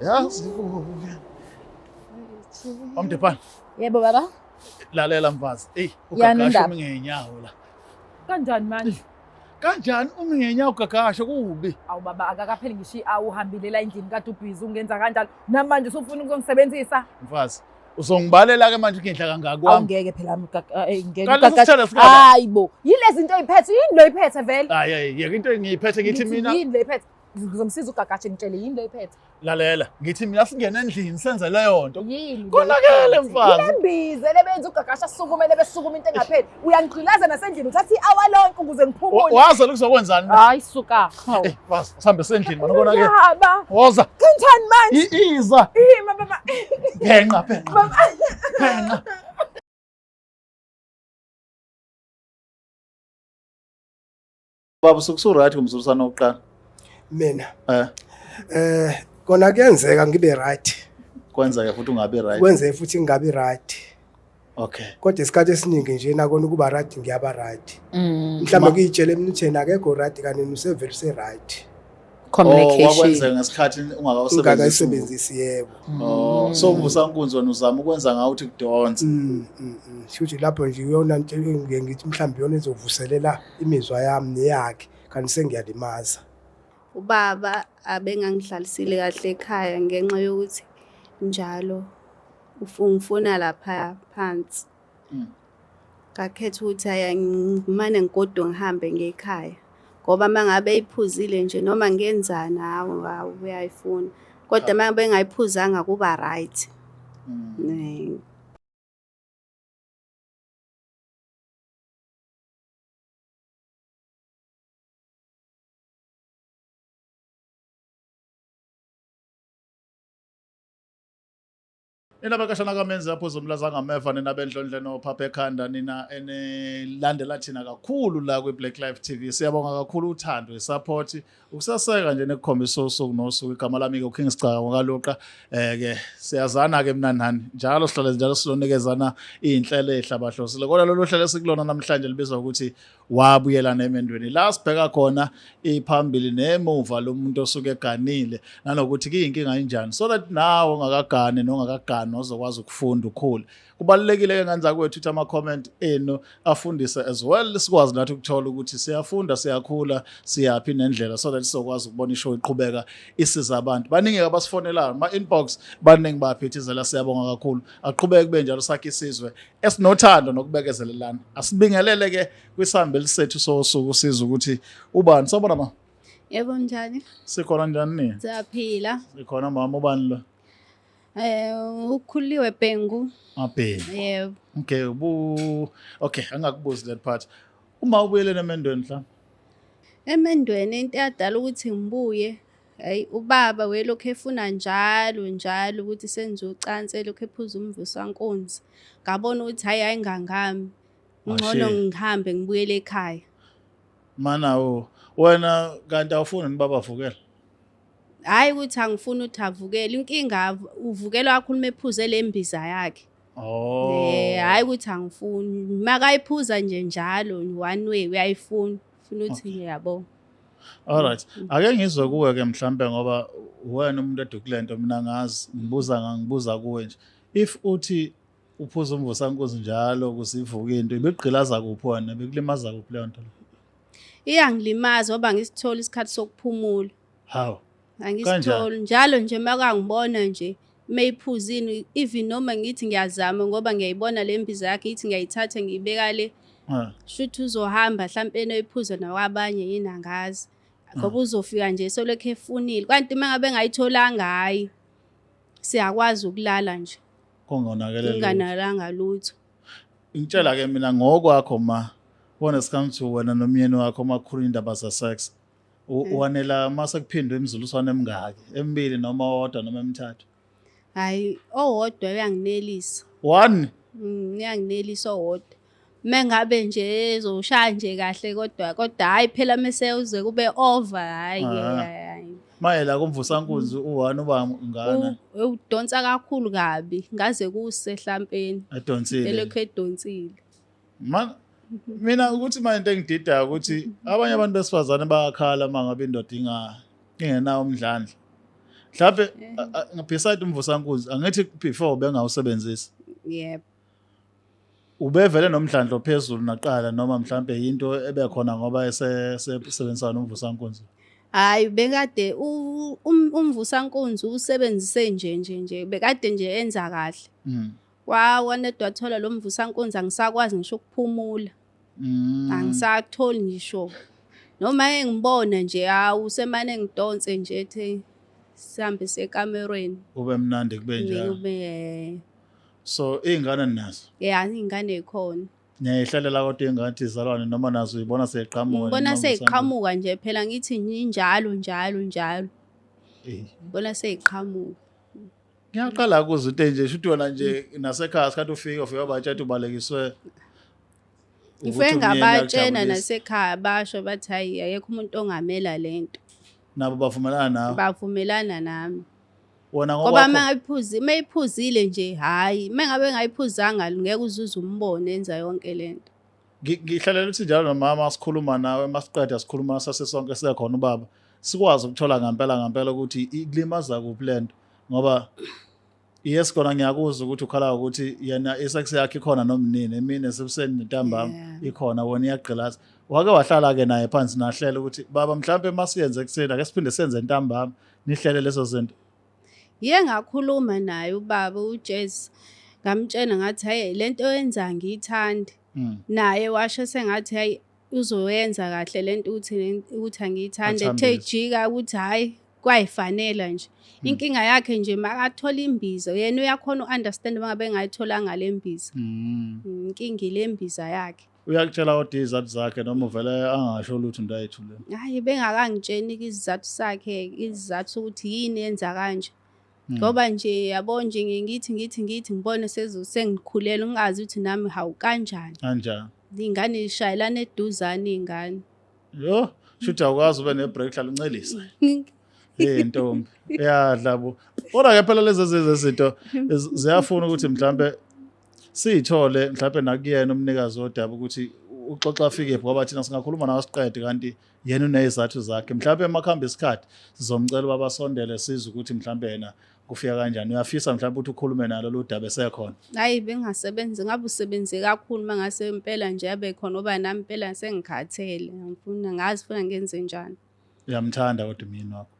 yazi Omdepana. Yebo baba. Lalela mfazi. Yani Ugagasha indaba? uma ngenyawo la. Kanjani manje? Kanjani uma ngenyawo ugagasha kubi? Awu baba akakapheli ngisho awuhambile la endlini kade ubhizi ungenza kanjalo. Namanje usufuna ukuzongisebenzisa? Mfazi, uzongibalela ke manje ngidla kangaka kwami. Awungeke phela ngeke Kanti usithele sikhala. Hayibo. Yilezi into oyiphethe, yini lo oyiphethe vele? Hayi, yeke into engiyiphethe ngithi mina. Yini lo oyiphethe? Ngizomsiza ugagasha ngitshele yini lo oyiphethe? Lalela, ngithi mina singena endlini senze leyo nto. Yini? Konakele mfazi. Ilembize lebenza ugagasha sukumele besukuma into engapheli. Uyangigqilaza nasendlini uthatha i-hour lonke ukuze ngiphumule. Wazi lokuzokwenzani? Hayi suka. Mfazi, sihambe sendlini mana konakele. Yaba. Woza. Kanjani manje? Iza. Baba. Phenqa. Baba. Phenqa. Baba sokusuright kumzulisana oqala. Mina Eh, kona kuyenzeka ngibe right, kwenza futhi ungabe right. kwenze futhi ngingabi right, Okay. kodwa isikhathi esiningi nje nakona ukuba right ngiyaba right. Mm. Mhlawumbe ngiyitshele emnutheni akekho right kanini usevele se right. Wakwenzeka ngesikhathi ungakawusebenzisi. Ungakayisebenzisi yebo. So uMvusankunzi wena uzama ukwenza ngawo ukuthi kudonse. Futhi lapho nje uyona nto engike ngithi mhlawumbe yona ezovuselela imizwa yami neyakhe kanti sengiyalimaza. Ubaba abengangihlalisile kahle ekhaya ngenxa yokuthi njalo ufuna lapha phansi. Ngakhetha ukuthi ngimane ngigodo ngihambe ngekhaya. Ngoba mangabe iphuzile nje noma ngenzani hawo uyayifuna. Kodwa mangabe ngayiphuzanga kuba right. Inabakashana kamenzi yaphuza umlaza ngameva nina bendlondle nophapha ekhanda nina enilandela thina kakhulu la kwi-Black Life TV. Siyabonga kakhulu uthando, isupport, ukusaseka nje nekukhombisa usuku nosuku. Igama lami ke uKing Sigcaka ngokaloqa. Ke siyazana ke mina nani. Njalo sihlale njalo silonikezana izinhlelo ezihlabahlosile. Kodwa lolu hlelo sikulona namhlanje libizwa ukuthi wabuyelana emendweni. La sibheka khona iphambili nemuva lomuntu osuke eganile nanokuthi kuyinkinga enjani so that nawe ongakagane nongakagani ozokwazi ukufunda ukhule. Kubalulekile ke nganza kwethu ukuthi ama-comment enu afundise as well sikwazi nathi ukuthola ukuthi siyafunda siyakhula siyaphi nendlela so that sizokwazi ukubona ishow iqhubeka isiza abantu. Baningi abasifonelayo ma-inbox baningi baphithizela siyabonga kakhulu. Aqhubeke kube njalo sakhe isizwe esinothando nokubekezelelana. Asibingelele ke kwisihambeli sethu sosuku siza ukuthi ubani sabona ma? Yebo njani? Sikhona njani ni? Siyaphila. Sikhona mama ubani lo? Ukhuliwe Bhengu. Mabhengu. Yebo. Okay, angakubuzi that part. Uma ubuyelene emendweni mhla? Emendweni into eyadala ukuthi ngibuye. Hayi ubaba welokho efuna njalo ukuthi senze ucansi elokho ephuza umvusankunzi. Ngabona ukuthi hayi ngangami. Ngcono ngihambe ngibuyele ekhaya. Mana wena kanti awufuni nibaba vukela? Hayi ukuthi angifuni ukuthi avukele. Inkinga uvukela kakhulu mephuze lembiza yakhe. Hayi ukuthi angifuni. Makayiphuza nje njalo one way uyayifuna. Ufuna ukuthi yabo. Alright. Ake ngizwe kuwe ke mhlambe ngoba wena umuntu edukulento mina ngazi ngibuza kuwe nje. If uthi uphuza umvusankunzi njalo kusivuka into ibegqilaza kuphi wena bekulimaza kuphi leyo nto? Iyangilimaza ngoba ngisithola isikhathi sokuphumula. How? Angisitholi njalo nje makangibona nje mayiphuzini even noma ngithi ngiyazama ngoba ngiyayibona lembiza yakhe ithi ngiyayithatha ngiyibeka le. Shuthi uzohamba mhlawumbe enoyiphuza nawabanye yini angazi. Ngoba uzofika nje solokho efunile. Kanti mangabe ngayitholanga hayi siyakwazi ukulala nje. Kongonakelele. Inganalanga lutho. Ngitshela ke mina ngokwakho ma wona sikamthi wena nomyeni wakho makhulu indaba za sex. Wanela mase kuphindwe emzuliswane emingaki? Emibili noma owodwa noma emithathu? Hayi owodwa uyanginelisa. One? Uyanginelisa owodwa. Mengabe nje ezoshaya nje kahle kodwa hayi phela mase uze kube over hayi. Mayela kumvusankunzi u1 uba ngana. Udonsa kakhulu kabi ngaze kuse hlampeni. Edonsile. Elokho edonsile. Mina ukuthi manje into engidida ukuthi abanye abantu besifazane bayakhala mangabe indoda ingenawo umdlandla. Mhlawumbe beside umvusankunzi angithi before bengawusebenzisa. Yep. Ubevele nomdlandlo phezulu naqala noma mhlawumbe into ebekhona ngoba esebenzisana nomvusankunzi. Hayi bekade umvusankunzi usebenzise nje bekade nje enza kahle. Wanedwa thola lo mvusankunzi angisakwazi ngisho ukuphumula. Angisakutholi ngisho. Noma engibona nje usemane ngidonse nje ethi sihambe sekamerweni. Ube mnandi kube njalo. Ube So ingane nazo. Yeah, ingane ekhona. Niyayihlalela kodwa ingathi izalwane noma nazo uyibona seyiqhamuka. Ngibona seyiqhamuka nje phela ngithi njalo. Ngibona seyiqhamuka. Ngiyaqala ukuzwa into nje shuthi wena nje nasekhaya sikhathi ufika abatshela ubalekiswe. Ngifike ngabatshena nasekhaya basho bathi hayi ayekho umuntu ongamela lento. Nabo bavumelana nawe. Bavumelana nami. Wona ngoba mayiphuzile nje hayi mengabe ngayiphuzanga ngeke uzuze umbone enza yonke lento. Ngihlalela ukuthi njalo nomama sikhuluma nawe masiqeda sikhuluma sasesonke sekhona ubaba sikwazi ukuthola ngempela ukuthi ikulimaza kuphi lento ngoba yes kona ngiyakuzwa ukuthi ukhala ukuthi yena isex yakhe ikhona nomnini emini esebuseni ntambama ikhona wona iyagqilaza wake wahlala ke naye phansi nahlela ukuthi baba mhlawumbe masiyenze ekseni ake siphinde senze ntambama nihlele lezo zinto. Ngakhuluma naye ubaba uJazz ngamtshena ngathi hayi lento oyenza ngiyithanda. Naye washo sengathi hayi uzoyenza kahle lento ukuthi angiyithande ethejika ukuthi hayi kwayifanela nje. Inkinga yakhe nje makathola imbizo yena uyakhona uunderstand mangabe ngayitholanga lembizo. Inkinga ilembiza yakhe. Uyakutshela kodwa izathu zakhe noma uvele angasho lutho into ayithule. Hayi bengakangitsheni izathu sakhe izathu ukuthi yini yenza kanje. Ngoba nje yabo nje ngithi ngibone sengikhulela ungazi ukuthi nami hawu kanjani. Ingane ishayelana eduzane ingane. Yo, shuthi awukwazi ube nebreak hlala uncelisa. Ntombi. Dlabo. Kodwa ke phela lezi zinto ziyafuna ukuthi mhlambe siyithole mhlambe nakuyena umnikazi wodaba ukuthi uxoxa afike ngoba thina singakhuluma nawe siqede kanti yena unezathu zakhe. Mhlambe emakhamba isikhathi sizomcela ubaba sondele sizwe ukuthi mhlambe yena kufika kanjani. Uyafisa mhlawumbe ukuthi ukhulume nalo lo daba esekhona. Hayi bengasebenzi ngabe usebenze kakhulu mangase impela nje abe khona oba nami impela sengikhathele ngifuna ngenze njani. Uyamthanda kodwa mina wakho.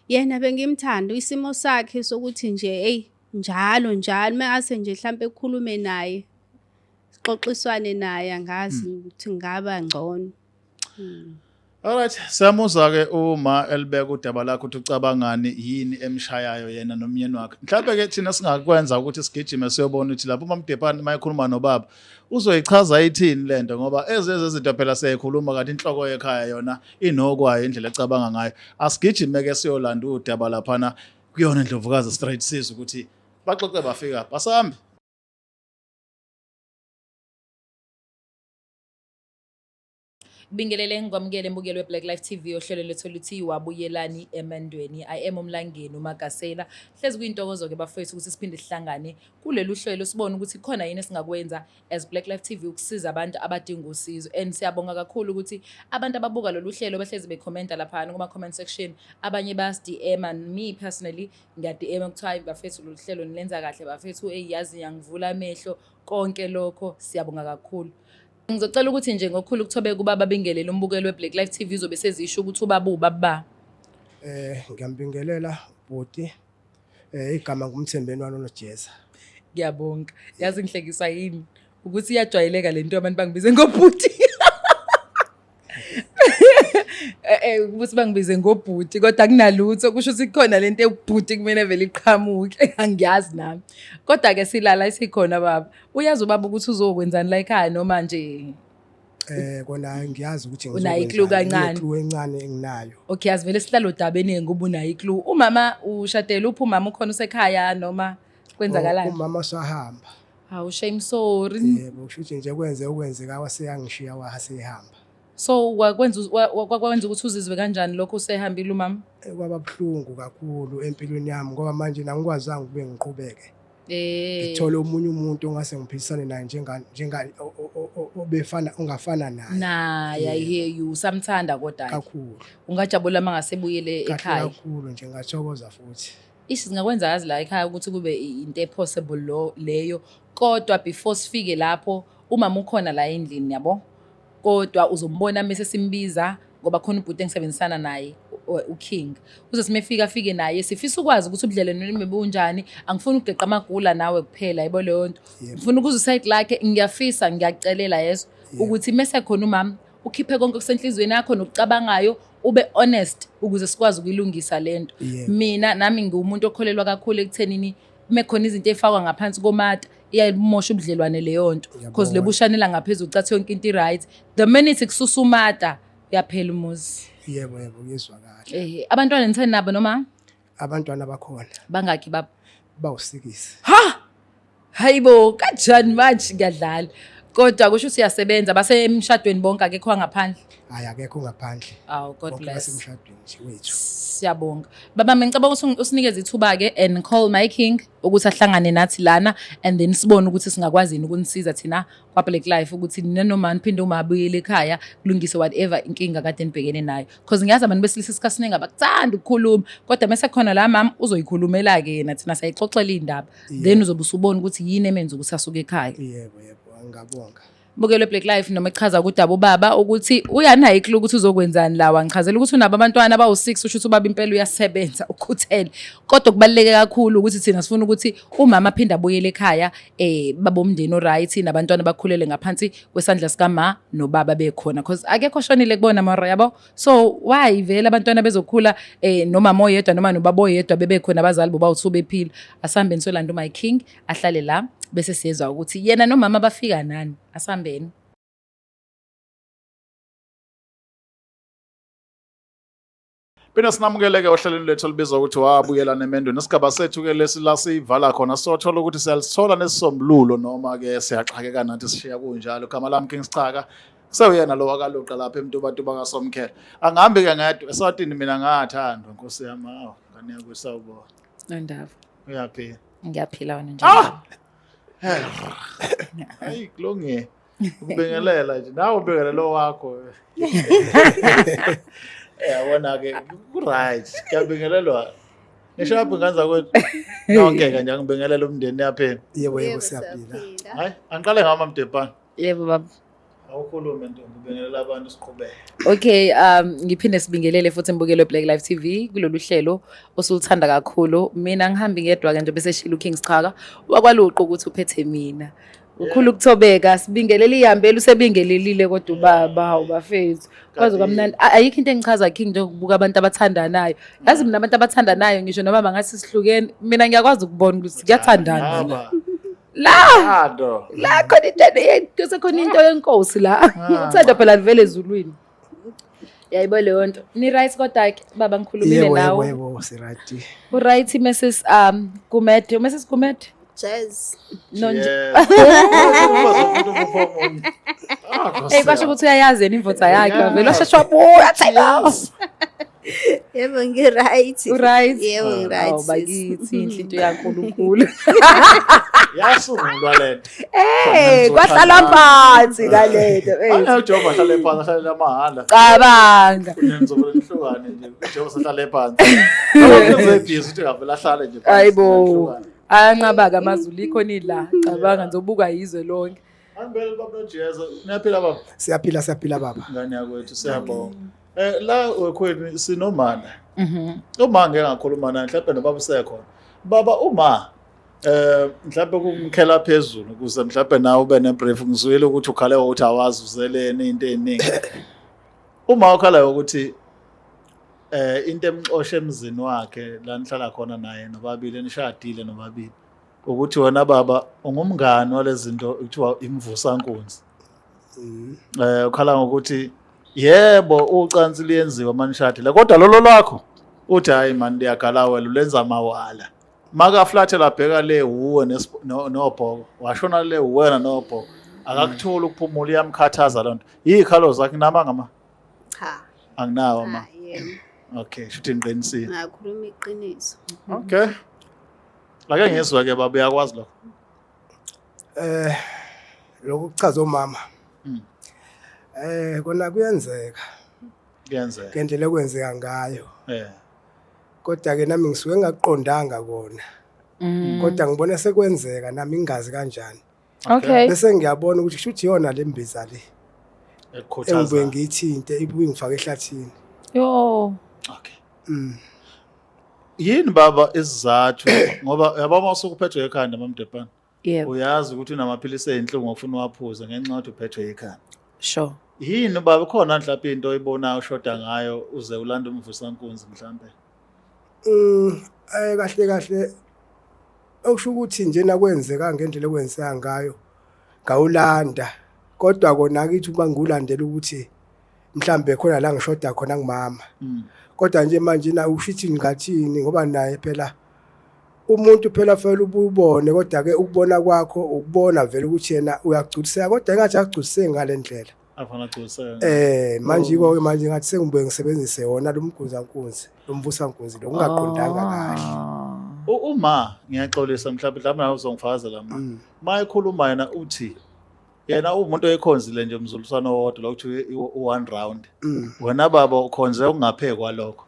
Yena bengimthanda isimo sakhe sokuthi nje njalo mangase nje mhlawumbe ekhulume naye sixoxiswane naye angazi ukuthi ngaba ngcono. Alright, siyamuzwa ke uma elibeka udaba lakho ukuthi ucabangani yini emshayayo yena nomyeni wakhe. Mhlawumbe ke thina singakwenza ukuthi sigijime siyobona ukuthi lapho uMamDepani mayikhuluma nobaba uzoyichaza ithini lento ngoba ezezinto phela siyayikhuluma kanti inhloko yekhaya yona inokwayo indlela ecabanga ngayo. Asigijime ke siyolanda udaba laphana kuyona Ndlovukazi straight sizwe ukuthi baxoxe bafika basambe. Bingelele ngwamukele mbukelo weBlack Life TV ohlelo lethu lithi wabuyelani emandweni. I am uMlangeni uMagasela. Hlezi kuyintokozo ke bafowethu ukuthi siphinde sihlangane kulelu hlelo sibone ukuthi khona yini esingakwenza as Black Life TV ukusiza abantu abadinga usizo. And siyabonga kakhulu ukuthi abantu ababuka lolu hlelo behlezi bekhomenta lapha kuma comment section. Abanye bas DM and me personally ngiya DM ukuthiwa bafowethu lolu hlelo nilenza kahle bafowethu yazi ngiyangivula amehlo konke lokho siyabonga kakhulu. Ngizocela ukuthi nje ngokukhulu ukuthobeka ubaba Bingelele umbukelo weBlack Life TV uzobe sezisho ukuthi ubaba ubaba. Ngiyambingelela bhuti. Igama ngumthembenwano noJeza. Ngiyabonga. Yazi ngihlekiswa yini ukuthi iyajwayeleka lento abantu bangibize ngobhuti. Ukuthi bangibize ngobhuti kodwa kunalutho kusho ukuthi khona lento ebhuti kumele vele iqhamuke angiyazi nami. Kodwa ke silala isikhona baba. Uyazi ubaba ukuthi uzokwenzani la ekhaya noma nje kona ngiyazi ukuthi unayo iclue kancane. Iclue encane enginayo. Okay yazi vele sihlalo dabeni ngoba unayo iclue. Umama ushadela uphi umama ukhona usekhaya noma kwenzakalani? Umama sahamba. Hawu shame sorry. Yebo kushuthi nje kwenzeka waseyangishiya wahasehamba. So wakwenza ukuthi uzizwe kanjani lokho usehambile umama? Kwaba buhlungu kakhulu empilweni yami ngoba manje nangikwazi ukuthi ngiqhubeke. ngithole omunye umuntu ongase ngiphilisane naye obefana ungafana naye. I hear you. Usamthanda kodwa Kakhulu. ungajabula mangasebuyele ekhaya. Kakhulu nje ngathokoza futhi. Singakwenza kazi la ekhaya ukuthi kube into possible leyo. Kodwa before sifike lapho umama ukhona la endlini yabo. Kodwa uzombona mase simbiza ngoba khona ubhuti engisebenzisana naye uKing. Uzosimefika afike naye sifisa ukwazi ukuthi ubudlelwane nami bunjani. Angifuni ugeqa amagula nawe kuphela yebo leyo nto. Ngifuna ukuza usayike lakhe ngiyafisa ngiyacelela yeso ukuthi mase khona umama ukhiphe konke kusenhlizweni yakho nokucabangayo ube honest ukuze sikwazi ukuyilungisa lento. Mina nami ngiwumuntu okholelwa kakhulu ekuthenini mekhona izinto efakwa ngaphansi komata iyayimosha ubudlelwane leyo nto because lebushanela ngaphezulu cathi yonke into right. The minute kususumata uyaphela umuzi. Yebo ngizwa kahle. Abantwana nithani nabo noma? Abantwana bakhona. Bangaki baba? Bawusikisi. Hayibo kanjani manje ngiyadlala. Kodwa kusho ukuthi uyasebenza basemshadweni bonke akekho ngaphandle. Hayi akekho ngaphandle. God bless. Basemshadweni nje wethu. Siyabonga. Baba ngicabanga ukuthi usinikeze ithuba ke and call my king ukuthi ahlangane nathi lana and then sibone ukuthi singakwazi ukunisiza thina kwa Black Life ukuthi nina noma niphinde uma abuyele ekhaya kulungise whatever inkinga kade nibhekene nayo because ngiyazi abantu besilisa isikhathi ngabakuthanda ukukhuluma kodwa mase khona la mama uzoyikhulumela ke yena thina sayixoxela indaba then uzobe usubona ukuthi yini emenza ukuthi asuke ekhaya. Yebo ngiyabonga. Bukelo Black Life noma echaza kudaba ubaba ukuthi uyanayo iklu ukuthi uzokwenzani lawa ngichazela ukuthi unabo abantwana abawu6 usho ukuthi ubaba impela uyasebenza ukhuthele kodwa kubaleke kakhulu ukuthi thina sifuna ukuthi umama aphinda abuyele ekhaya babomndeni oright nabantwana bakhulele ngaphansi kwesandla sika nobaba bekhona because akekho shonile kubona mara yabo so why vele abantwana bezokhula nomama oyedwa noma nobaba oyedwa bebekhona abazali boba u2 bephila asambe nisolanda my king ahlale la bese siyezwa ukuthi yena nomama bafika nani asambeni. Bina sinamukeleke ohlelweni lethu libizwa ukuthi wabuyelana emendweni isigaba sethu ke lesila sivala khona sothola ukuthi siyalithola nesisombululo noma ke siyaxhakeka nathi sishiya kunjalo igama lami King Sichaka kuseyena lo wakaloqa lapha eMtubatuba kaSomkhela angihambi ke ngedwa eswatini mina ngathandwa Nkosi yami hawo ngane yakusawubo Nondaba uyaphila ngiyaphila wena njalo hayi kulungile ubengelela nje nawe ubengelo wakho yabona ke right kuyabingelelwa ngisho nganza kwethu nonke kanje ngibingelela umndeni yaphela. Yebo siyaphila. Hayi angiqale ngama Mdepana. Yebo baba awukhulume ntombi ubingelela abantu siqhubeke. Okay ngiphinde sibingelele futhi imbukelo Black Life TV kulolu hlelo osulithanda kakhulu mina ngihambi ngedwa ke nje bese shila uKing Sichaka wakwaluqa ukuthi uphethe mina ukhulu ukuthobeka sibingelele ihambele usebingelelile kodwa ubaba awubafethu kwazi kwamnandi ayikho into engichaza King nje ukubuka abantu abathandanayo yazi mina abantu abathandanayo ngisho noma bangathi sihlukene mina ngiyakwazi ukubona ukuthi kuyathandana la khona into sekhona into yenkosi la uthanda phela livele ezulwini yayibo leyo nto ni right kodwa ke baba ngikhulumile nawe yebo si right right Mrs Gumede Jazz. Kwasho ukuthi uyayazi yena imvotha yakhe vele washashwa buya thela. Yebo ngiright. Right. Yebo ngiright. Bakithi inhlinto yaNkulunkulu. Yasungulwa lento. Kwahlala phansi kalento. UJoba hlale phansi hlale amahala. Cabanga. Ngizobe nihlukane nje. uJoba hlale phansi. Uzebhizi uthi ngavela ahlale nje phansi. Hayibo. Anqabaka amazulu ikhona ila cabanga ngizobuka yizwe lonke. Angibele baba noJesu niyaphila baba. Siyaphila baba. Ngani yakwethu siyabonga. La wekhwenu sinomana. Uma ngeke ngakhuluma naye mhlawumbe nobaba usekhona. Baba uma mhlawumbe kumkhela phezulu ukuze mhlawumbe nawe ube nebrief ngizwile ukuthi ukhale ukuthi awazi uzelene into eningi. Uma ukhala ukuthi into emxoshe emzini wakhe la nihlala khona naye nobabili nishadile nobabili ukuthi wena baba ungumngani walezinto kuthiwa imvusankunzi ukhala ngokuthi yebo ucansi liyenziwa manishadile kodwa lolo lwakho uthi hayi man liyagala wena ulenza mawala maka flathe labheka le uwe nobhoko washona le uwena nobhoko akakuthola ukuphumula iyamkhathaza lonto yikhalo zakhe namanga Cha. anginawo ma Yebo. okay shuthi ngiqinisile Ngakhuluma iqiniso. okay Ake ngizwe ke baba uyakwazi lokho. Lokhu kuchaza omama. Kona kuyenzeka. Kuyenzeka. Ngendlela ekwenzeka ngayo. Kodwa ke nami ngisuke ngaqondanga kona. Kodwa ngibona sekwenzeka nami ingazi kanjani. Okay. Bese ngiyabona ukuthi shuthi yona lembiza le. Ekukhuthaza. Engibuye ngiyithinte ibuye ngifake ehlathini. Yo. Okay. Yini baba isizathu ngoba yabona usukuphethwe ekhanda mamdepana. Yebo. Uyazi ukuthi unamaphilisi ezinhlungu ofuna uwaphuze ngenxa yokuthi uphethwe ekhanda. Sure. Yini baba khona mhlawumbe into oyibonayo ushoda ngayo uze ulanda umvusankunzi mhlawumbe? Kahle okusho ukuthi nje nakwenzeka ngendlela ekwenzeka ngayo ngawulanda kodwa kona kithi uma ngiwulandela ukuthi mhlambe khona la ngishoda khona ngimama kodwa nje manje na ushithi ngathini ngoba naye phela umuntu phela fanele ububone kodwa ke ukubona kwakho ukubona vele ukuthi yena uyagculiseka kodwa engathi agculiseke ngalendlela afana agculiseke manje manje ngathi sengibuye ngisebenzise wona lo mguzankunzi lo mvusankunzi lo ungaqondanga kahle. Uma ngiyaxolisa mhlawumbe nawe uzongifakazela ma ekhuluma yena uthi yena umuntu oyikhonzile nje umzuliswano wodwa lokuthi u1 round wena baba ukhonze ungaphekwa lokho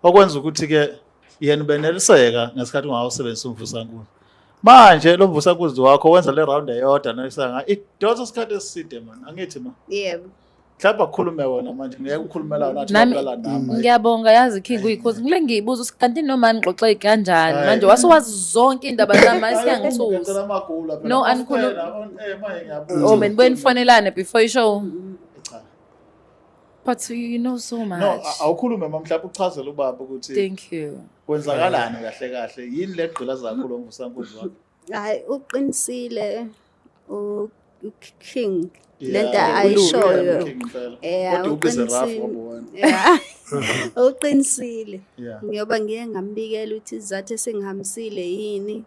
okwenza ukuthi ke yena beneliseka ngesikhathi ungawusebenzisa umvusankunzi manje lo mvusankunzi wakho wenza le round eyodwa nesanga idonsa isikhathi eside man angithi ma Yebo. mhlawumbe akukhulume wona manje ngeke ukhulumela wona athi uqala nami Ngiyabonga yazi King uyikhozi ngile ngiyibuza usikanti noma nixoxe kanjani manje wasuwazi zonke indaba zami isiyangithusa no anikhuluma oh man benifonelana before ishow but you know so much no awukhulume mhlawumbe uchazele ubaba ukuthi thank you kwenzakalani kahle yini legqila zakho lo mvusankunzi wakho Hayi uqinisile King lento ayishoyo. Kodwa ubese rough wabona. Uqinisile. Ngiyoba ngiye ngambikela ukuthi izathu esengihambisile yini.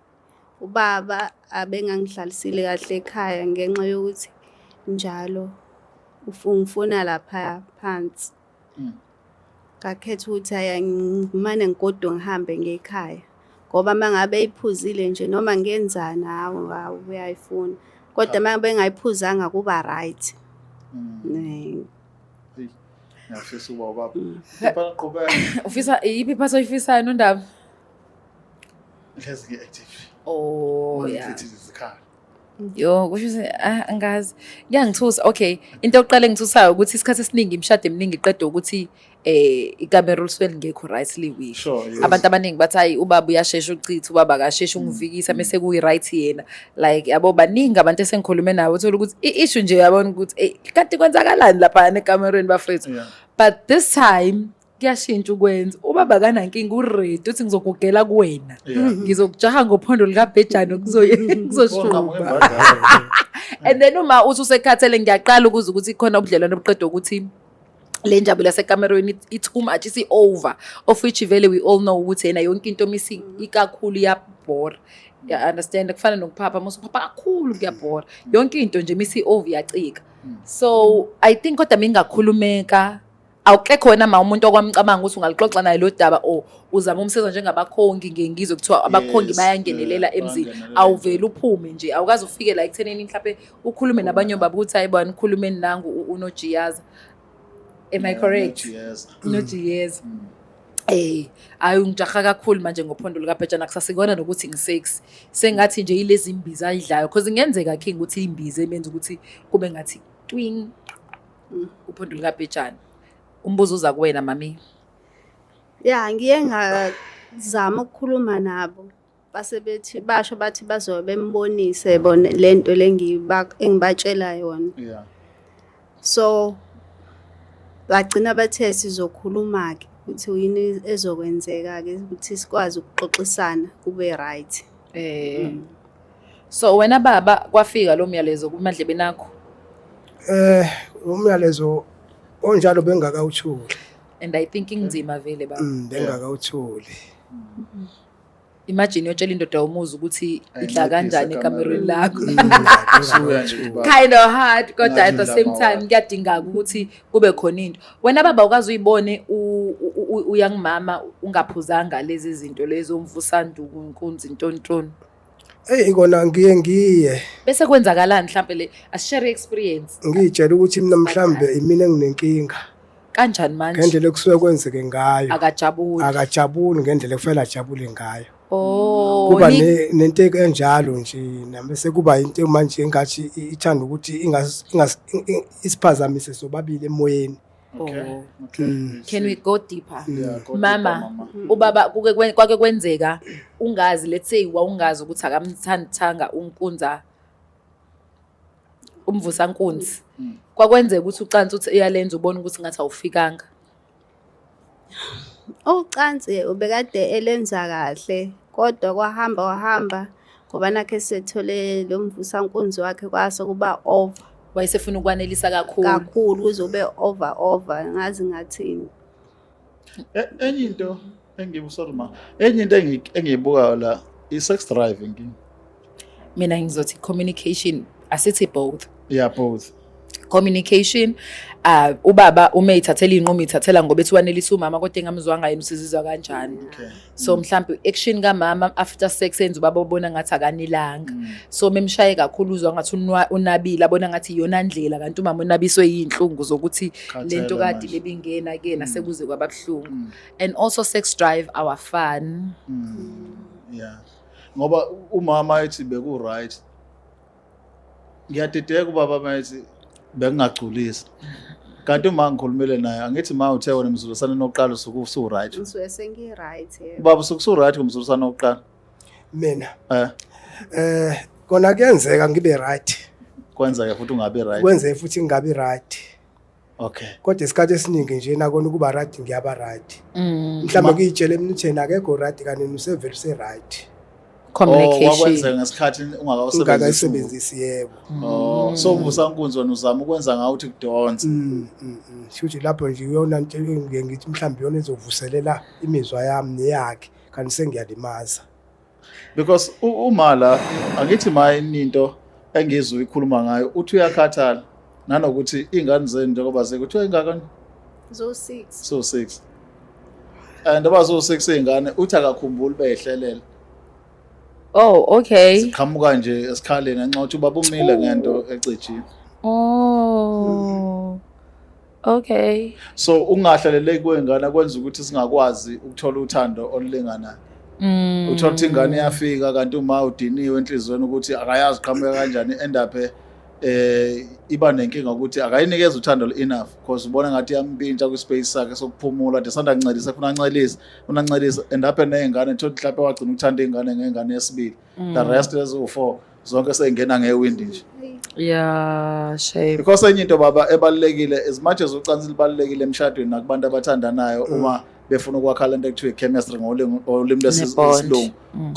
Ubaba abengangihlalisile kahle ekhaya ngenxa yokuthi njalo ufuna lapha phansi. Ngakhetha ukuthi ayangimane ngigodo ngihambe ngekhaya. Ngoba mangabe iphuzile nje noma ngenzana hawo uyayifuna. Kodwa mangabe ngayiphuzanga kuba right. Ngiyafisa ubaba. Baba qhubeka. Ufisa yipi phaso oyifisayo nondaba? Let's get active. Oh yeah. Izikhali. Yo kusho angazi ngiyangithusa okay into yokuqala engithusayo ukuthi isikhathi esiningi imshado eminingi iqedwe ukuthi ikamera ulusweli ngekho rightly weak abantu abaningi bathi hayi ubaba uyashesha ucitha ubaba akashesha ungivikisa mase kuyi right yena like yabo baningi abantu esengikhulume nabo uthola ukuthi issue nje yabona ukuthi kanti kwenzakalani lapha ekamereni bafethu but this time kuyashintsha ukwenza ubaba kanankinga uready uthi ngizogugela kuwena ngizokujaha ngophondo likabhejane kuzoshuba and then uma uthi usekhathele ngiyaqala ukuza ukuthi khona ubudlelwano obuqedwe ukuthi le njabula sekamerweni too much isi over of which vele we all know ukuthi yena yonke into misi ikakhulu iyabhora ya understand kufana nokuphapha musuphapha kakhulu kuyabhora yonke into nje misi over yacika so I think kodwa mingakhulumeka awukekho wena ma umuntu okwamcabanga ukuthi ungalixoxa naye lo daba uzama umsebenzi njengabakhongi ngengizwe kuthiwa abakhongi bayangenelela emzini awuvela uphume nje awukazi ufike la ekutheneni mhlawumbe ukhulume nabanye baba ukuthi ayibona ukhulumeni nangu unojiyaza am I correct nojiyaza ayungijaha kakhulu manje ngophondo likabhejana kusasikona nokuthi ngisex sengathi nje ilezi imbiza ayidlayo because ingenzeka King ukuthi imbiza emenza ukuthi kube ngathi twing uphondo likabhejana umbuzo uza kuwena mami ya ngiye ngazama ukukhuluma nabo base bethi basho bathi bazobe bembonise bona lento engibatshela yona so bagcina bathe sizokhuluma ke ukuthi yini ezokwenzeka ke ukuthi sikwazi ukuxoxisana kube right so wena baba kwafika lo myalezo kumadlebeni akho umyalezo onjalo bengakawuthuli and I think inzima vele baba bengakawuthuli Imagine uyotshela indoda yomuzi ukuthi idla kanjani ekamerweni lakho. Suya nje ubaba. Kind of hard kodwa at the Ngadlula same time kuyadingeka ukuthi kube khona into. Wena baba ukazi uyibone uyangimama ungaphuzanga lezi zinto lezo umvusanduku inkunzi ntontoni. Ngona ngiye Bese kwenzakalani mhlambe le ashare experience ngitshela ukuthi mina mhlambe imina enginenkinga kanjani manje? ngendlela ekusuke kwenzeke ngayo Akajabuli ngendlela ekufanele ajabule ngayo. Oh, Kuba nento enjalo nje nabese kuba into manje engathi ithanda ukuthi isiphazamise sobabili emoyeni. Okay. Can we go deeper? Yeah, go Mama, deeper, mama. ubaba kwake kwenzeka ungazi, let's say wawungazi ukuthi akamthandanga unkunza umvusankunzi. Kwakwenzeka ukuthi ucansi uthi iyalenza ubone ukuthi ngathi awufikanga. Ucansi ubekade elenza kahle kodwa wahamba ngoba nakhe sethole lo mvusankunzi wakhe kwase kuba over Wayesefuna ukwanelisa kakhulu kuzobe over ngazi ngathini. Enye into engiyibukayo la i-sex driving. Mina ngizothi communication, asithi both. Yeah, both. Communication, ubaba uma ithathela inqumo ithathela ngoba ethi wanelisa umama kodwa engamzwanga yena usizizwa kanjani. So mhlawumbe action kamama after sex enza ubaba ubona ngathi akanilanga. So memshaye kakhulu uzwa ngathi unabile abona ngathi iyona ndlela kanti umama unabiswe yinhlungu zokuthi lento kade lebingena ke nasekuze kwababhlungu. And also sex drive our fun. Yeah. Ngoba umama ethi beku right. Ngiyadideka ubaba mayithi bengingagculisa. Kanti uma ngikhulumele naye angithi ma uthe wena mzulisana nokuqala usuku right. Ngisuke sengi right yebo. Ubaba usuku right kumzulisana nokuqala. Mina kona kuyenzeka ngibe right. Kwenza futhi ungabe right. Kwenze futhi ngingabi right. Okay. Kodwa isikhathi esiningi nje nakona ukuba right ngiyaba right. Mhlawumbe kuyitshela emnitheni akekho right kanini usevele se right. Communication. Wakwenza ngesikhathi ungakasebenzisi yebo. So umvusankunzi wena uzama ukwenza ngawo ukuthi kudonsa. Futhi lapho nje uyona into ngithi mhlawumbe yona ezovuselela imizwa yami neyakhe kanti sengiyalimaza. Because umala angithi maye into engizwe ikhuluma ngayo uthi uyakhathala nanokuthi ingane zenu njengoba sekuthi ingakani zo 6. So 6. And abazo 6 ingane uthi akakhumbuli behlelela. Oh, okay. Siqhamuka nje esikhaleni ngenxa ukuthi ubaba umile ngento ecijile. Oh. Okay. So ungahleleleki kwengane kwenza ukuthi singakwazi ukuthola uthando olulinganayo. Uthola ukuthi ingane iyafika kanti uma udiniwe enhlizweni ukuthi akayazi qhamuka kanjani end up iba nenkinga ukuthi akayinikeza uthando enough because ubona ngathi yampintsha ku space sakhe sokuphumula desanda kuncedisa funa unancelisa end up nezingane thothi mhlawumbe wagcina ukuthanda ingane ngengane yesibili the rest lezo4 zonke sengena ngewindi nje. Yeah, shame. Because enye into baba ebalekile as much as ucansi libalekile emshadweni nakubantu abathandanayo uma befuna ukwakhala into ekuthiwa chemistry ngolimi lesilungu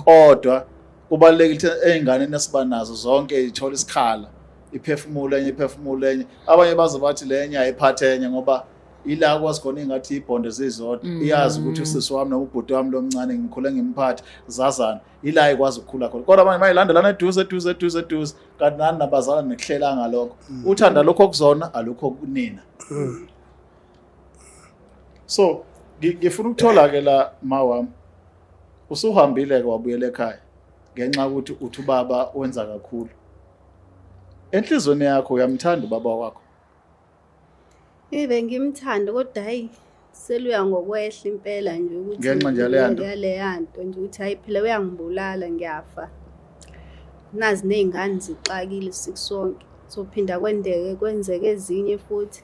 kodwa kubalekile ezingane nesibanazo zonke ithola isikhala iphefumula enye abanye bazobathi lenye ayiphathenye ngoba ila kwazi khona ingathi ibhonde zizodwa iyazi ukuthi usisi wami noma ubhuti wami lomncane ngikhule ngimphathi zazana ila ayikwazi ukukhula khona kodwa abanye mayilandelana eduze kanti nani nabazalana nekuhlela ngalokho uthanda lokho okuzona alokho kunina. So ngifuna ukuthola ke la mawami usuhambile ke wabuyela ekhaya ngenxa ukuthi uthi ubaba wenza kakhulu enhlizweni yakho uyamthanda ubaba wakho. Ngimthanda kodwa hayi seluya ngokwehla impela nje ukuthi ngenxa nje leyanto nje ukuthi hayi phela uyangibulala ngiyafa. Nazi nezingane zixakile sikusonke sophinda kwenzeke ezinye futhi.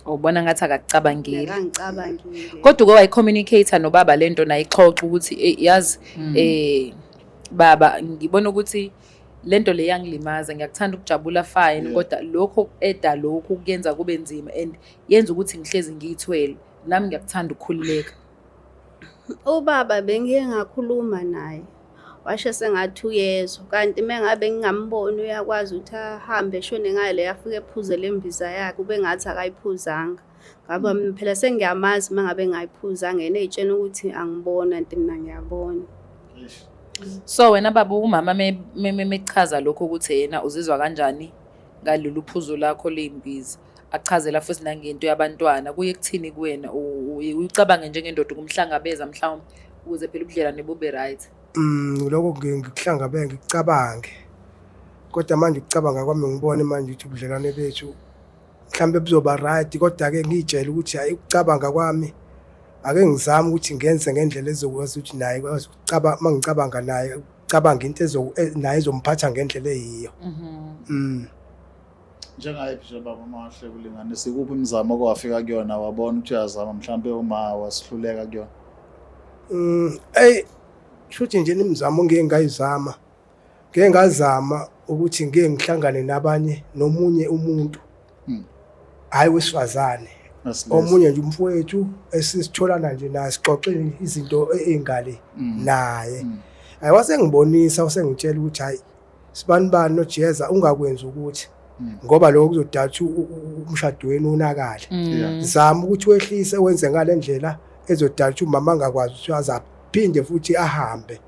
Ubona ngathi akakucabangile. Angicabangile. Kodwa uke wayicommunicate nobaba lento nayixoxa ukuthi yazi baba ngibona ukuthi lento le yangilimaza ngiyakuthanda ukujabula fine kodwa lokho eda lokho kuyenza kube nzima and yenza ukuthi ngihlezi ngiyithwele nami ngiyakuthanda ukukhululeka. Ubaba bengiye ngakhuluma naye washo sengathi uyezwa kanti mengabe ngingamboni uyakwazi ukuthi ahambe eshone ngayo le yafike ephuze lembiza yakhe ube ngathi akayiphuzanga ngaba phela sengiyamazi mengabe ngayiphuzanga yena etshena ukuthi angibona into mina ngiyabona. So wena baba umama mechaza lokho ukuthi yena uzizwa kanjani ngalolu phuzo lakho ley'mbiza, achazela futhi nangento yabantwana, kuye kuthini kuwena? Uyicabange njengendoda ukumhlangabeza mhlawumbe ukuze phela ubudlelwane bube right? Lokho ngikuhlangabeza ngikucabange, kodwa manje ukucabanga kwami ngibone manje ukuthi ubudlelwane bethu mhlambe buzoba right, kodwa-ke ngiy'tshele ukuthi hhayi ukucabanga kwami ake ngizame ukuthi ngenze ngendlela ezokwazi ukuthi naye kwazi ukucabanga, uma ngicabanga naye ucabanga into naye ezomphatha ngendlela eyiyo. Njengaye phela baba Mahle kulinganisa ikuphi imizamo okwafika kuyona wabona ukuthi uyazama mhlawumbe uma wasihluleka kuyona? Shuthi nje imizamo ngeke ngayizama, ngeke ngazama ukuthi ngeke ngihlangane nabanye nomunye umuntu hhayi wesifazane, omunye nje umfowethu esisitholana nje naye sixoxe izinto ey'ngale naye. Hayi wasengibonisa, wasengitshela ukuthi hhayi sibanibani noJeza ungakwenzi ukuthi ngoba lokho kuzodala ukuthi umshado wenu unakale. Zama ukuthi wehlise wenze ngale ndlela ezodala ukuthi umama angakwazi ukuthi azaphinde futhi ahambe.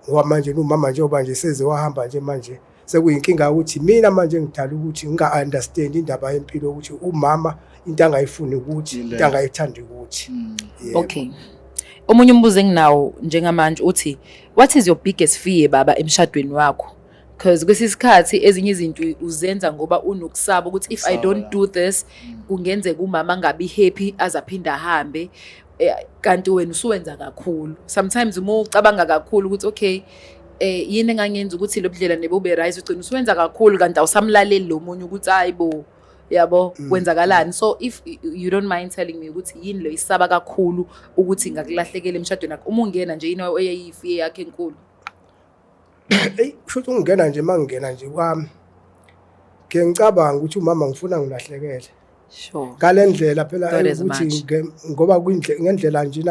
Ngoba manje umama njengoba nje seze wahamba nje manje sekuyinkinga ukuthi mina manje ngidala ukuthi nginga-understand indaba yempilo ukuthi umama into angayifuni ukuthi, into angayithandi ukuthi. Okay. Omunye umbuzo enginawo njengamanje uthi, what is your biggest fear baba emshadweni wakho? Because kwesisikhathi ezinye izinto uzenza ngoba unokusaba ukuthi if I don't do this kungenzeka umama angabi happy azaphinda ahambe, kanti wena usuwenza kakhulu. Sometimes uma ucabanga kakhulu ukuthi okay yini engangenza ukuthi lo budlelwane bube right, ugcina usuwenza kakhulu kanti awusamlaleli lo munye ukuthi hayibo yabo kwenzakalani. So if you don't mind telling me ukuthi yini lo isaba kakhulu ukuthi ngakulahlekela emshadweni wakho, uma ungena nje yini eyayifear yakhe enkulu? Kusho ukuthi ungena nje mangingena nje kwami ngeke ngicabanga ukuthi umama ngifuna ngilahlekele. Sure. Ngale ndlela phela ukuthi ngoba ngendlela nje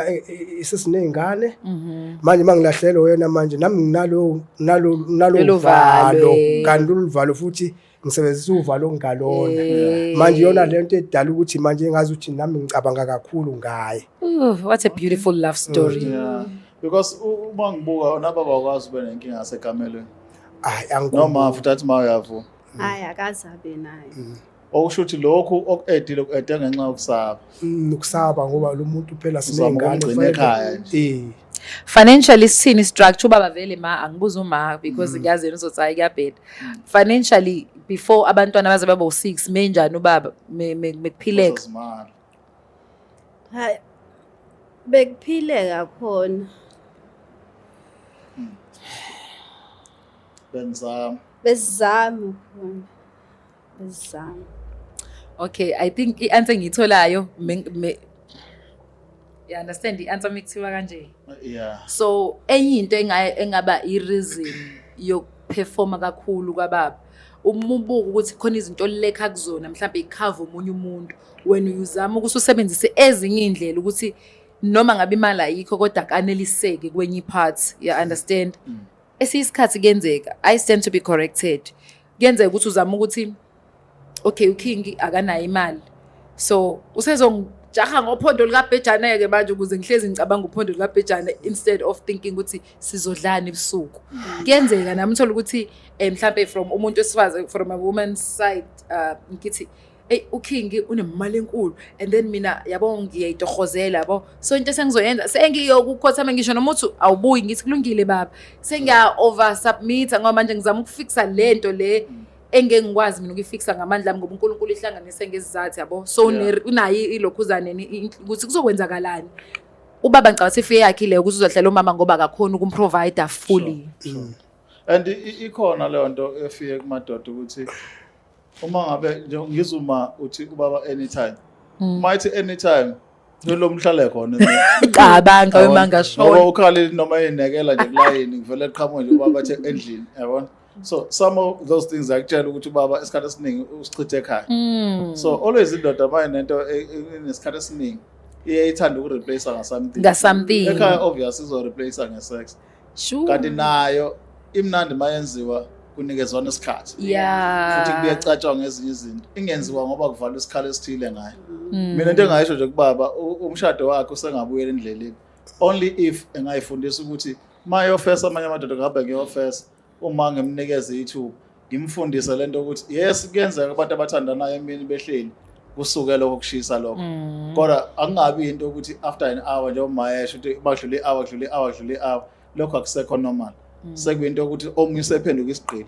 isesiney'ngane manje mangilahlelo wena manje nami nginalo valo, kanti lolu valo futhi ngisebenzisa uvalo ongalona. Manje yona lento edala ukuthi manje ngazi ukuthi nami ngicabanga kakhulu ngaye. What a beautiful love story. Yeah. Because uma ngibuka nababa wakwazi ube nenkinga yasekamelweni. Hayi angikho. Noma futhi athi mayavu. Hayi akazabe naye. Okusho ukuthi lokhu okuedile okuede ngenxa yokusaba. Nokusaba ngoba lo muntu phela sinengane ekhaya. Financially sini structure baba vele ma angibuza uma because ngiyazeni uzothi hayi kuyabheda. Financially before abantwana baze baba u6 menjani ubaba mekuphileka? Hayi bekuphileka khona. Bezama khona. Bezama. Okay, I think i-answer ngiyitholayo you understand the-answer mekuthiwa kanje? Yeah. So enye into engaba i-reason yokuperforma kakhulu kwababa, uma ubuka ukuthi khona izinto olekha kuzona mhlawumbe ikhava omunye umuntu, wena uyuzama ukuthi usebenzise ezinye iy'ndlela ukuthi noma ngabe imali ayikho kodwa akaneliseke kwenye part, you understand? Esiyisikhathi kuyenzeka, I stand to be corrected, kuyenzeka ukuthi uzama ukuthi okay uKing akanayo imali, so usezongijaha ngophondo likabhejane-ke manje ukuze ngihlezi ngicabanga uphondo likabhejane instead of thinking ukuthi sizodlana ebusuku. Kuyenzeka nami uthola ukuthi mhlawumbe from umuntu wesifazane, from a woman's side, ngithi uKing unemali enkulu and then mina yabo ngiyayitohozela yabo, so into sengizoyenza sengiyokukhothama ngisho noma uthi awubuyi ngithi kulungile baba, sengiya over submit ngoba manje ngizama ukufixa lento le engeke ngikwazi mina ukuyifixa ngamandla ami ngoba uNkulunkulu ihlanganise ngezizathu yabo. So unayi ilokhuzane ukuthi kuzokwenzakalani. Ubaba ngicabanga sefiye yakhe le ukuthi uzohlela umama ngoba akakhona ukumprovide fully. And ikhona leyo nto efiye kumadoda ukuthi uma ngabe ngizuma uthi ubaba anytime, mighty anytime lo mhlale khona cabanga wemanga shona ngoba ukhalile noma yenekela nje kulayini ngivele liqhamuke nje ubaba athe endlini, yabona. So some of those things akutshela ukuthi ubaba esikhathi esiningi usichithe ekhaya. So always indoda manje nento enesikhathi esiningi iyayithanda ukureplace ngasamething ekhaya, obvious izo-replace nge-sex. Sure. Kanti nayo imnandi mayenziwa kunikezwana isikhathi. Yeah. Futhi kuyacatshwa ngezinye izinto ingenziwa ngoba kuvalwa isikhala esithile ngayo. Mina into engayisho nje kubaba umshado wakhe usengabuyela endleleni only if engayifundisa ukuthi mayofesa amanye amadoda ngabe ngiyofesa uma ngimnikeza ithuba ngimfundise lento ukuthi yes kuyenzeka abantu abathandanayo emini behleli kusuke lokho kushisa lokho kodwa akungabi into ukuthi after an hour nje umayesha ukuthi badlule i-hour lokho akusekho normal sekuyinto ukuthi omunye usephenduka isigqila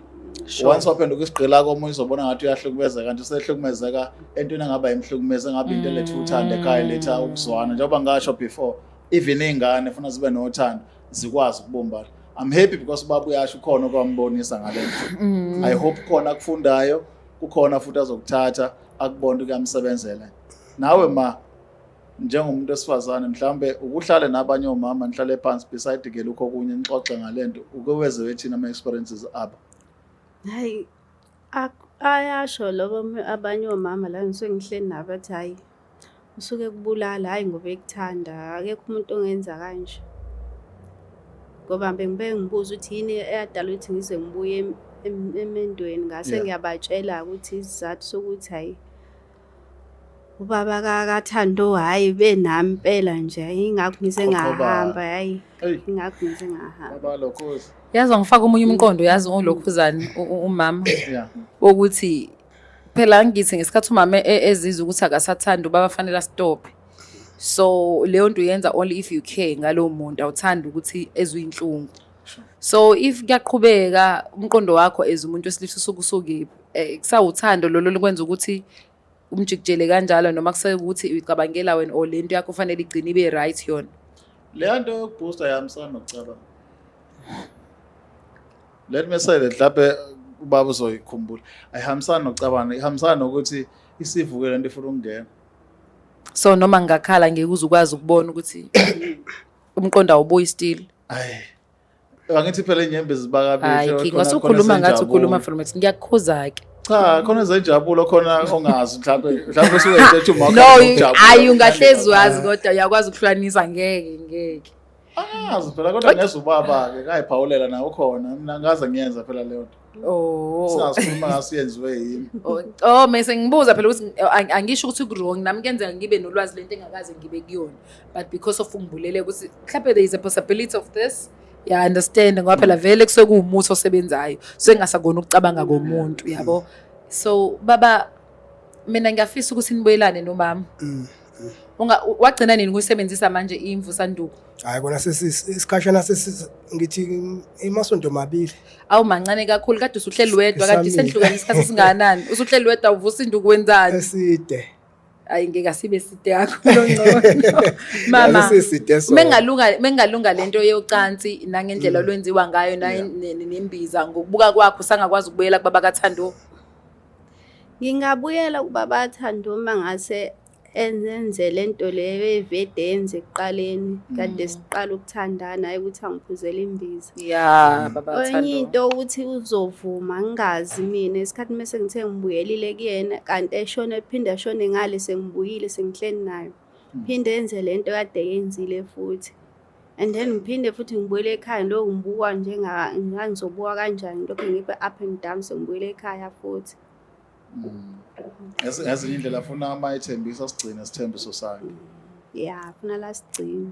once waphenduka isigqila komunye uzobona ngathi uyahlukumezeka kanti usehlukumezeka entweni engaba imhlukumeze engabe into letha uthando ekhaya letha ukuzwana njengoba ngasho before even ingane funa zibe nothando zikwazi ukubumbana. I'm happy because ubaba uyasho ukhona okwambonisa ngalento. I hope khona akufundayo kukhona futhi azokuthatha akubona ukuyamsebenzela. Nawe ma njengomuntu esifazane mhlambe ukuhlale nabanye omama nihlale phansi beside ke lokho kunye nixoxe ngalento ukeweze wethina ama experiences aba. Hayi ayasho lobo abanye omama la ngisuke ngihleli nabo athi hayi usuke kubulala hayi ngoba ekuthanda akekho umuntu ongenza kanje. Ngoba bengibe ngibuza ukuthi yini eyadala ukuthi ngize ngibuye emendweni ngase ngiyabatshela ukuthi isizathu sokuthi hayi ubaba kaThando hayi benami impela nje ingakho ngize ngahamba hayi ingakho ngize ngahamba. Baba lokhozi. Yazi ngifaka omunye umqondo yazi ngolokhuzana umama ukuthi phela ngithi ngesikhathi umama ezizwe ukuthi akasathanda ubaba fanele stop. So leyo nto yenza only if you care ngalo muntu awuthanda ukuthi ezwe inhlungu. So if kuyaqhubeka umqondo wakho ezumuntu wesilisa usukusuki kusawuthando lo lokwenza ukuthi umjikijele kanjalo noma kusekuthi uyicabangela wena o lento yakho fanele igcine ibe right yona. Le nto yokubooster yamsana nokucabanga. Let me say that lapha ubaba uzoyikhumbula ayihambisana nokucabanga ihambisana nokuthi isivuke lento ifuna ukungena. So noma ngakhala ngeke uzukwazi ukubona ukuthi umqondo awubuyi still. Hayi. Angithi phela inyembezi bakabesho. Hayi ngasukhuluma ngathi ukhuluma from it ngiyakukhuza ke. Cha khona zenjabulo khona ongazi mhlawumbe usuwethe umakho. No ayi ungahlezi wazi kodwa uyakwazi ukuhlukanisa ngeke. Phela kodwa ngezubaba ke kayiphawulela nawo khona mina ngaze ngiyenza phela leyo nto. Sasikhuluma ngasiyenziwe yini. Mase ngibuza phela ukuthi angisho ukuthi ku-wrong nami kuyenzeka ngibe nolwazi lento engakaze ngibe kuyona but because of ungibulele ukuthi mhlawumbe there is a possibility of this. Yeah, understand ngoba phela vele kusekuwumuthi osebenzayo so engasakona ukucabanga komuntu yabo. So baba mina ngiyafisa ukuthi nibuyelane nomama. Wagcina nini kuyisebenzisa manje imvu sanduku? Hayi kona sesikhashana ngithi imasonto mabili. Awu mancane kakhulu kade usuhleli wedwa kade sendhlukana isikhathi singanani usuhleli wedwa uvusa induku wenzani? Eside. Hayi ngeke asibe side kakhulu ngcono. Mama mengalunga lento yocansi nangendlela olwenziwa ngayo nembiza ngokubuka kwakho sangakwazi ukubuyela kubaba kaThando. Ngingabuyela kubaba kaThando mangase enze lento leyo evede enze ekuqaleni kade siqala ukuthandana hayi ukuthi angiphuzele imbiza. Yeah baba kaThando. Enye into ukuthi uzovuma ngingazi mina isikhathi mase ngithe ngibuyelile kuyena kanti eshona ephinde eshone ngale sengibuyile sengihleni nayo. Phinde enze lento kade yenzile futhi. And then ngiphinde futhi ngibuyele ekhaya lo ngibuka njengangizobuka kanjani lokho ngibe up and down sengibuyele ekhaya futhi. Ezinye indlela afuna amayithembisa sigcina sithembiso sakhe. Yeah, funa la sigcina.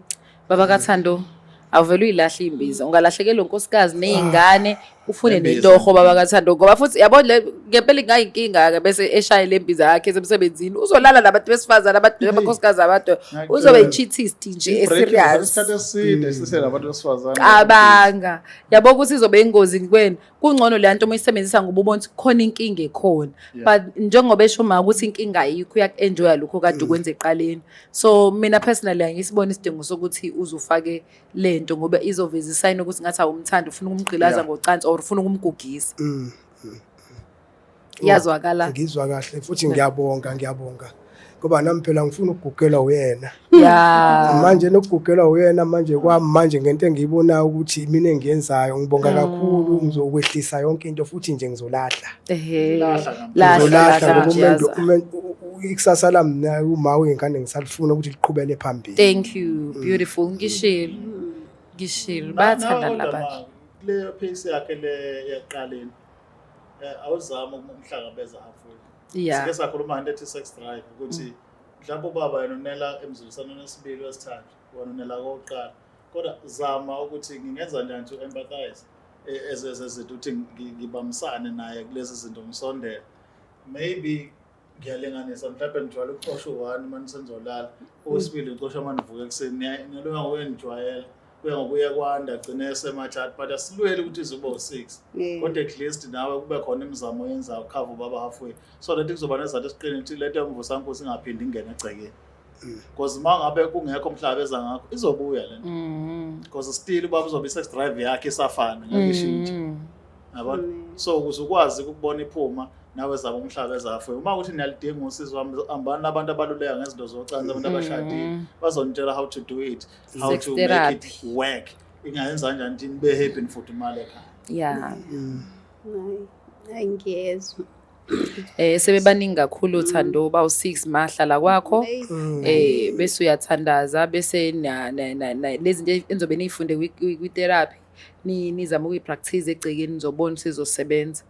Baba kaThando awuvela uyilahle imbiza ungalahlekelwa unkosikazi nezingane ufune nentoho baba kaThando ngoba futhi yabo ngempela ingayinkinga ke bese eshaya lembiza yakhe emsebenzini uzolala nabantu besifazana abakhosikazi abantu uzobe icheatist nje eserious. Isikhathi eside sisele nabantu besifazana. Cabanga yabo ukuthi izobe ingozi kuwena kungcono le nto umuyisebenzisa ngoba ubona ukuthi khona inkinga ekhona but njengoba esho ma ukuthi inkinga ayikho uyakenjoya lokho kade ukwenza eqaleni. So mina personally angisibona isidingo sokuthi uzufake lento ngoba izoveza isayini ukuthi ngathi awumthanda ufuna ukumgqilaza ngocansi or ufuna ukumgugisa. Yazwakala. Ngizwa kahle futhi ngiyabonga ngoba nami phela ngifuna ukugugelwa uyena. Yeah. Manje nokugugelwa uyena manje kwami manje ngento engiyibona ukuthi mina engiyenzayo ngibonga kakhulu ngizokwehlisa yonke into futhi nje ngizolahla. Lahla ngoba ikusasa lami na uma uyingane ngisalifuna ukuthi liqhubele phambili. Thank you. Beautiful. Ngishilo. Bathanda labantu. Le pace yakhe le yaqaleni. Awuzama umhlangabeza afuthi. Yeah. Sike sakhuluma ngethi sex drive ukuthi mhlawumbe ubaba yena unela emzulisana nesibili wesithathu wona unela kokuqala kodwa zama ukuthi ngingenza njani to empathize ezezinto ukuthi ngibambisane naye kulezi zinto ngisondele. Maybe ngiyalinganisa mhlawumbe ngijwayele ukucosha u-1 manje senzolala, okwesibili ngicosha manje ngivuka ekuseni, naloya ngokwengijwayela kuya ngokuya kwanda agcine esemajadi, but asilweli ukuthi izoba u-6 kodwa at least nawe kube khona imizamo oyenzayo ukhava ubaba halfway so that kuzoba nezathu esiqinile ukuthi lento yomvusankosi ingaphindi ingene egcekeni. Because uma ngabe kungekho umhlabeza ngakho izobuya lento because still ubaba uzobe sex drive yakhe isafana ngakishintsha yabona. So ukuze ukwazi ukubona iphuma nawe zaba umhlabeza halfway, uma ukuthi niyalidinga usizo ambani nabantu abaluleka ngezinto zocansi, abantu abashadile bazonitshela how to do it, how to make it work, ingayenza kanjani ukuthi nibe happy nifudumale ekhaya. Ngiyezwa. Sebebaningi kakhulu uthando bawu6 mahlala kwakho bese uyathandaza bese lezi zinto enzobe nifunde kwi therapy nizama ukuyipractice egcekeni nizobona sizosebenza.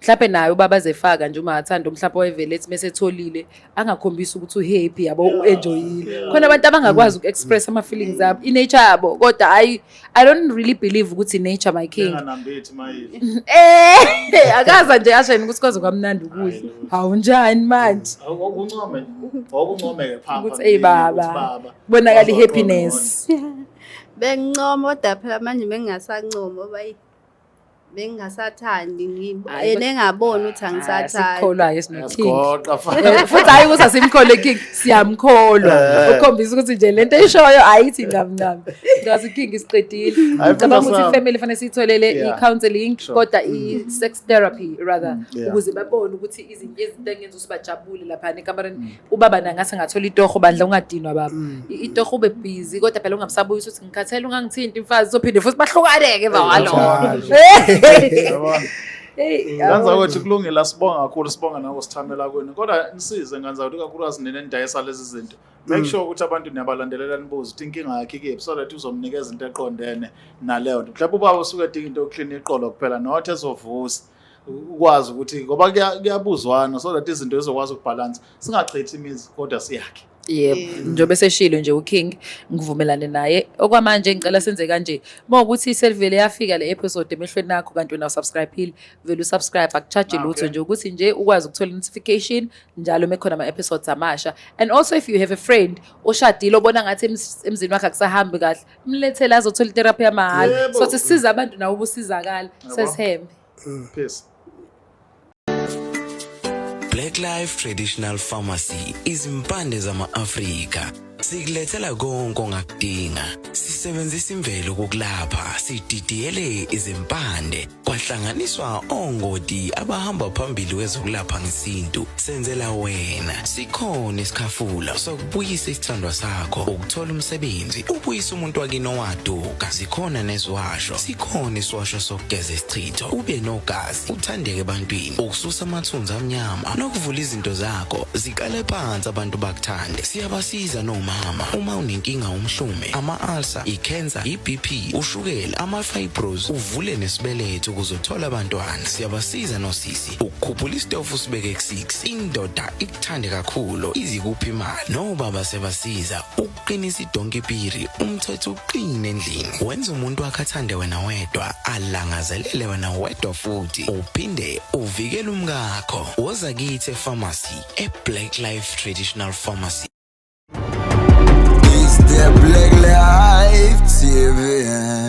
Mhlawumbe naye ubaba zefaka nje uma athanda mhlawumbe wevele ethi mesetholile angakhombisa ukuthi uhappy yabo uenjoyile. Khona abantu abangakwazi ukuexpress ama feelings abo inature yabo, kodwa I don't really believe ukuthi nature my king. Nganambithi mayile. Akaza nje ashayini ukuthi kwaze kwamnandi ukudla. Hawu njani manje? Awukuncome ke phambi ukuthi baba bonakala ihappiness. Bengincoma kodwa phela manje bengingasancoma bayi bengingasathandi ngibona ukuthi angisathandi. Sikholwa esinoking. Yasigoqa Futhi hayi ukuthi asimkhole king, siyamkholwa. Ukhombisa ukuthi nje lento eshoyo ayithi ngamnami. Ngazi king isiqedile. Ngicabanga ukuthi ifamily fanele sitholele i-counseling kodwa i-sex therapy rather ukuze babone ukuthi izinto engenza usibajabule lapha ekamareni. Ubaba nangase ngathola itoho bandla ungadinwa baba. Itoho ube busy kodwa phela ungabusabuyisa ukuthi ngikhathele ungangithinti mfazi sophinde futhi bahlukaneke bawalo. Nganza ukuthi kulungile sibonga kakhulu, sibonga nawe sithamela kwenu kodwa nisize nganza ukuthi kakhulukazi nenendayisa lezi zinto make sure ukuthi abantu niyabalandelela nibuze ukuthi inkinga yakhe ikephi so that uzomnikeza into eqondene naleyo nto. Mhlawumbe ubaba usuke edinga into yokuclean iqolo kuphela not ezovusa ukwazi ukuthi ngoba kuyabuzwana so that izinto ezokwazi ukubalance singachithi imizi kodwa siyakhe. Yebo, njobe seshilo nje uKing ngivumelane naye. Okwamanje ngicela senze kanje. Mawukuthi iselvele yafika le episode emehlweni nakho kanti wena usubscribe vele usubscribe akucharge lutho nje ukuthi nje ukwazi ukuthola notification njalo mekhona ama episodes amasha. And also if you have a friend oshadile obona ngathi emzini wakhe akusahambi kahle, mlethele azothola therapy yamahhala. So sisiza abantu nawo ubusizakala. Sesihembe. Peace. Black Life Traditional Pharmacy izimpande zama-Afrika. Sikulethela konke ongakudinga. Sisebenzisa imvelo kokulapha, sididiyele izimpande, kwahlanganiswa ongoti abahamba phambili kwezokulapha ngesintu. Senzela wena. Sikhona isikhafula sokubuyisa isithandwa sakho, ukuthola umsebenzi, ubuyisa umuntu wakini owaduka. Sikhona neziwasho. Sikhona isiwasho sokugeza isichitho, ube nogazi, uthandeke ebantwini, ukususa amathunzi amnyama, nokuvula izinto zakho zikale phansi abantu bakuthande. Siyabasiza noma uma unenkinga umhlume, ama-ulcer, i-cancer, i-BP, ushukela, ama-fibros, uvule nesibeletho ukuzothola abantwana. Siyabasiza nosisi ukukhuphula isitofu sibeke ku6, indoda ikuthande kakhulu izikuphi imali. Nobaba sebasiza ukuqinisa idonkipiri, umthetho uqine endlini. Wenza umuntu akathande wena wedwa, alangazelele wena wedwa futhi uphinde uvikele umkakho. Woza kithi epharmacy eBlack Life Traditional Pharmacy. The Black Life TV.